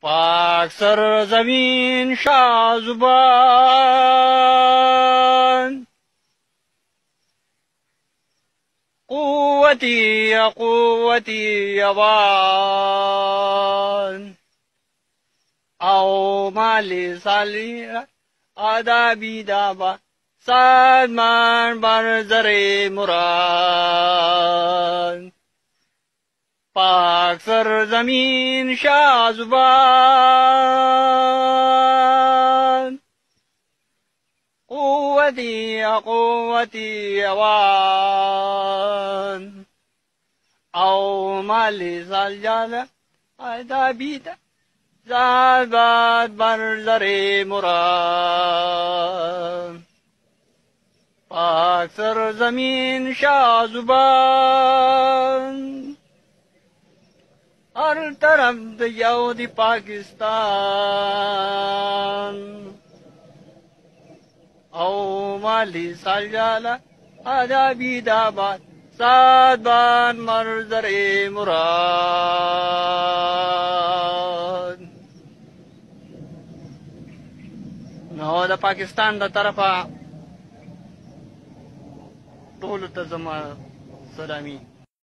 पाक सरजमीन शाजुबान कुव्वती अवान आओ माली साली आदाबी दाबा सादमान बरजरे मुराद पाक सरजमीन शाजुबान कुव्वती अवान आओ माली साल आदाबी ज़ाबात बरज़रे मुराद पाक सरज़मीन शाजुबान हर तरफ यहूदी पाकिस्तान औ माली सालजाला आदाबी दाबाद सात बार मरज़रे मुराद نو د پاکستان د طرفه ټولو ته زما سلامي